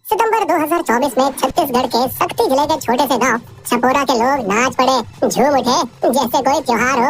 सितंबर 2024 में छत्तीसगढ़ के सक्ती जिले के छोटे से गांव छपोरा के लोग नाच पड़े, झूम उठे जैसे कोई त्योहार हो।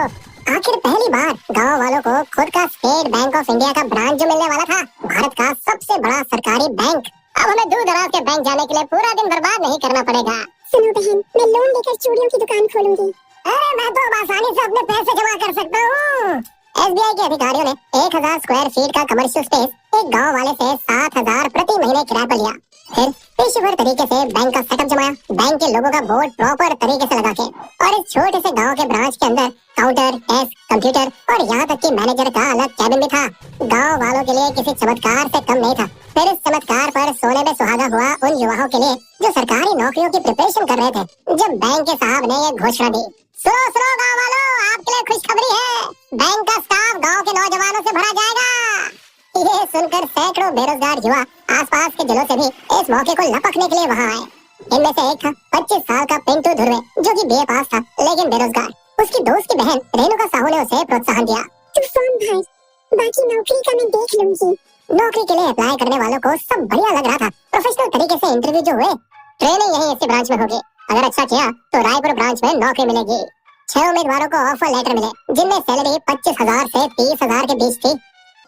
आखिर पहली बार गांव वालों को खुद का स्टेट बैंक ऑफ इंडिया का ब्रांच जो मिलने वाला था, भारत का सबसे बड़ा सरकारी बैंक। अब हमें दूर दराज के बैंक जाने के लिए पूरा दिन बर्बाद नहीं करना पड़ेगा। सुनो बहन, मैं लोन लेकर चूड़ियों की दुकान खोलूंगी। अरे मैं तो अब आसानी से अपने पैसे जमा कर सकता हूँ। एसबीआई के अधिकारियों ने 1000 स्क्वायर फीट का कमर्शियल स्पेस एक गांव वाले से 7000 प्रति महीने किराए पर लिया। फिर पेशेवर तरीके से बैंक का सेटअप जमाया, बैंक के लोगों का बोर्ड प्रॉपर तरीके से लगा के, और इस छोटे से गांव के ब्रांच के अंदर काउंटर, डेस्क, कंप्यूटर और यहाँ तक कि मैनेजर का अलग कैबिन भी था। गांव वालों के लिए किसी चमत्कार से कम नहीं था। फिर इस चमत्कार पर सोने में सुहागा हुआ उन युवाओं के लिए जो सरकारी नौकरियों की प्रिपरेशन कर रहे थे, जब बैंक के साहब ने ये घोषणा दी। सुनो गांव वालों, आपके लिए खुशखबरी है, बैंक का स्टाफ गांव के नौजवानों से भरा जाएगा। ये सुनकर सैकड़ों बेरोजगार युवा आसपास के जिलों से भी इस मौके को लपकने के लिए वहां आए। इनमें से एक था 25 साल का पिंटू धुर्वे, जो कि बीए पास था लेकिन बेरोजगार। उसकी दोस्त की बहन रेणुका साहू ने उसे प्रोत्साहन दिया। तूफान भाई, बाकी नौकरी का मैं देख लूंगी। नौकरी के लिए अप्लाई करने वालों को सब बढ़िया लग रहा था। प्रोफेशनल तरीके से इंटरव्यू जो हुए, ट्रेनिंग यही इसी ब्रांच में होगी। अगर अच्छा किया तो रायपुर ब्रांच में नौकरी मिलेगी। 6 उम्मीदवारों को ऑफर लेटर मिले, जिनमें सैलरी 25,000 से 30,000 के बीच थी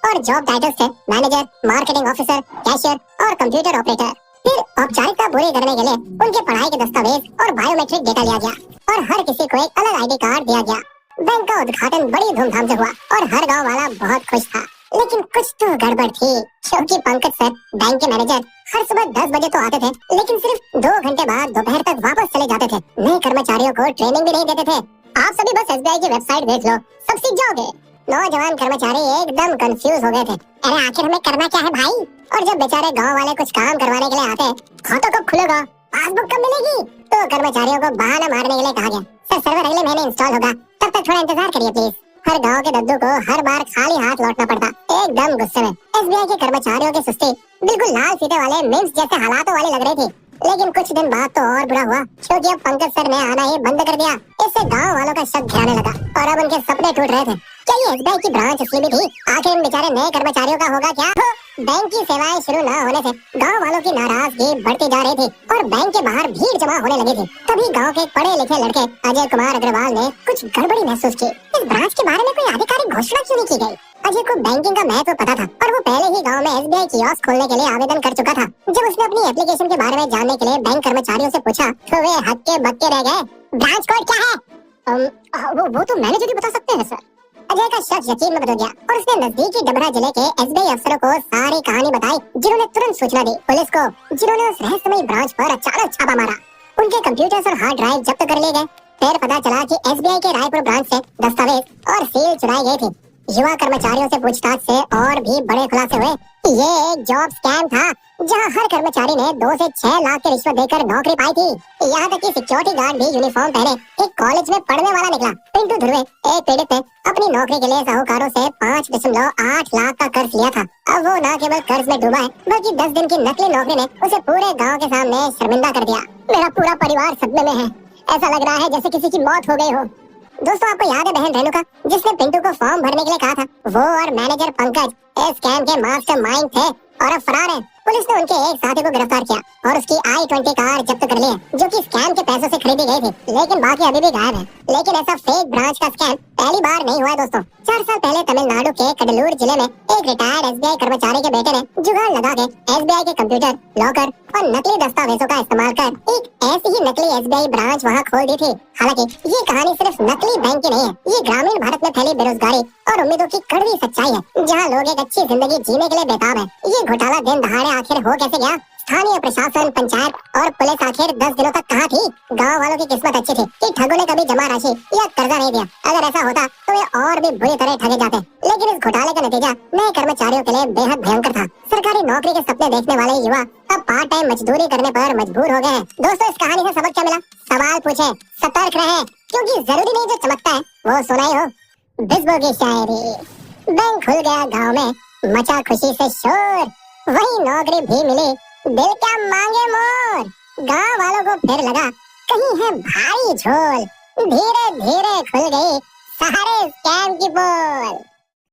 और जॉब टाइटल्स थे मैनेजर, मार्केटिंग ऑफिसर, कैशियर और कंप्यूटर ऑपरेटर। फिर औपचारिकता पूरी करने के लिए उनके पढ़ाई के दस्तावेज और बायोमेट्रिक डेटा लिया गया और हर किसी को एक अलग आईडी कार्ड दिया गया। बैंक का उद्घाटन बड़ी धूमधाम से हुआ और हर गांव वाला बहुत खुश था। लेकिन कुछ तो गड़बड़ थी, क्योंकि पंकज सर, बैंक के मैनेजर, हर सुबह 10 बजे तो आते थे, लेकिन सिर्फ 2 घंटे बाद दोपहर तक वापस चले जाते थे। नए कर्मचारियों को ट्रेनिंग भी नहीं देते थे। आप सभी बस एसबीआई की वेबसाइट देख लो, सब सीख जाओगे। नौजवान कर्मचारी एकदम कंफ्यूज हो गए थे। अरे आखिर हमें करना क्या है भाई? और जब बेचारे गांव वाले कुछ काम करवाने के लिए आते, खाता कब खुलेगा, पासबुक कब मिलेगी, तो कर्मचारियों को बहाना मारने के लिए कहा गया, सर सर्वर अगले महीने इंस्टॉल होगा, तब तक थोड़ा इंतजार करिए प्लीज। हर गांव के दद्दू को हर बार खाली हाथ लौटना पड़ता, एकदम गुस्से में। एसबीआई के कर्मचारियों की सुस्ती बिल्कुल लाल फीते वाले मिम्स जैसे हालातों वाली लग रही थी। लेकिन कुछ दिन बाद तो और बुरा हुआ, क्योंकि अब पंकज सर ने आना ही बंद कर दिया। इससे गांव वालों का शक घिराने लगा और अब उनके सपने टूट रहे थे। क्या ये एसबीआई की ब्रांच असली भी थी? आखिर इन बेचारे नए कर्मचारियों का होगा क्या? बैंक की सेवाएं शुरू न होने से गांव वालों की नाराजगी बढ़ती जा रही थी और बैंक के बाहर भीड़ जमा होने लगी थी। तभी गांव के पढ़े लिखे लड़के अजय कुमार अग्रवाल ने कुछ गड़बड़ी महसूस की। इस ब्रांच के बारे में कोई आधिकारिक घोषणा क्यों नहीं की गई? अजय को बैंकिंग का महत्व पता था और वो पहले ही गांव में एसबीआई कियोस्क खोलने के लिए आवेदन कर चुका था। जब उसने अपनी एप्लीकेशन के बारे में जानने के लिए बैंक कर्मचारियों से पूछा तो वे हक्के बक्के रह गए। ब्रांच कोड क्या है? वो तो मैनेजर ही बता सकते हैं सर। अजय का शक यकीन में बदल गया और उसने नजदीकी डबरा जिले के एसबीआई अफसरों को सारी कहानी बताई, जिन्होंने तुरंत सूचना दी पुलिस को, जिन्होंने उस रहस्यमयी ब्रांच पर अचानक छापा मारा। उनके कंप्यूटर्स और हार्ड ड्राइव जब्त कर लिए गए। फिर पता चला कि एसबीआई के रायपुर ब्रांच से दस्तावेज और सील चुराई गई थी। युवा कर्मचारियों से पूछताछ से और भी बड़े खुलासे हुए। ये एक जॉब स्कैम था, जहां हर कर्मचारी ने 2 से 6 लाख की रिश्वत देकर नौकरी पाई थी। यहाँ तक कि सिक्योरिटी गार्ड भी यूनिफॉर्म पहने एक कॉलेज में पढ़ने वाला निकला। पिंटू धुर्वे, एक पीड़ित ने अपनी नौकरी के लिए साहूकारों से 5.8 लाख का कर्ज लिया था। अब वो न केवल कर्ज में डूबा है, बल्कि 10 दिन की नकली नौकरी ने उसे पूरे गाँव के सामने शर्मिंदा कर दिया। मेरा पूरा परिवार सदमे में है, ऐसा लग रहा है जैसे किसी की मौत हो गई हो। दोस्तों, आपको याद है बहन रेणुका, जिसने पिंटू को फॉर्म भरने के लिए कहा था? वो और मैनेजर पंकज इस स्कैम के मास्टरमाइंड थे और अब फरार है। पुलिस ने उनके एक साथी को गिरफ्तार किया और उसकी i20 कार जब्त कर ली है, जो कि स्कैम के पैसों से खरीदी गई थी, लेकिन बाकी अभी भी गायब है। लेकिन ऐसा फेक ब्रांच का स्कैम पहली बार नहीं हुआ है दोस्तों। 4 साल पहले तमिलनाडु के कडलूर जिले में एक रिटायर्ड एसबीआई कर्मचारी के बेटे ने जुगाड़ लगा के एसबीआई के कंप्यूटर, लॉकर और नकली दस्तावेजों का इस्तेमाल कर एक ऐसी ही नकली एसबीआई ब्रांच वहाँ खोल दी थी। हालांकि ये कहानी सिर्फ नकली बैंक की नहीं है, ये ग्रामीण भारत में फैली बेरोजगारी और उम्मीदों की कड़वी सच्चाई है, जहाँ लोग एक अच्छी जिंदगी जीने के लिए बेताब है। ये घोटाला दिन दहाड़े आखिर हो कैसे गया? स्थानीय प्रशासन, पंचायत और पुलिस आखिर 10 दिनों तक कहाँ थी? गांव वालों की किस्मत अच्छी थी कि ठगों ने कभी जमा राशि या कर्जा नहीं दिया। अगर ऐसा होता तो वे और भी बुरी तरह ठगे जाते। लेकिन इस घोटाले का नतीजा नए कर्मचारियों के लिए बेहद भयंकर था। सरकारी नौकरी के सपने देखने वाले युवा अब पार्ट टाइम मजदूरी करने पर मजबूर हो गए हैं। दोस्तों, इस कहानी से सबक क्या मिला? सवाल पूछे, सतर्क रहे, क्योंकि जरूरी नहीं जो चमकता है वो सुनाई हो। बिस्बो की शायरी। बैंक खुल गया गाँव में, मचा खुशी से शोर, वही नौकरी भी मिली, दिल क्या मांगे मोर। गांव वालों को फिर लगा कहीं है भारी झोल, धीरे धीरे खुल गई सहारे स्कैम की पोल।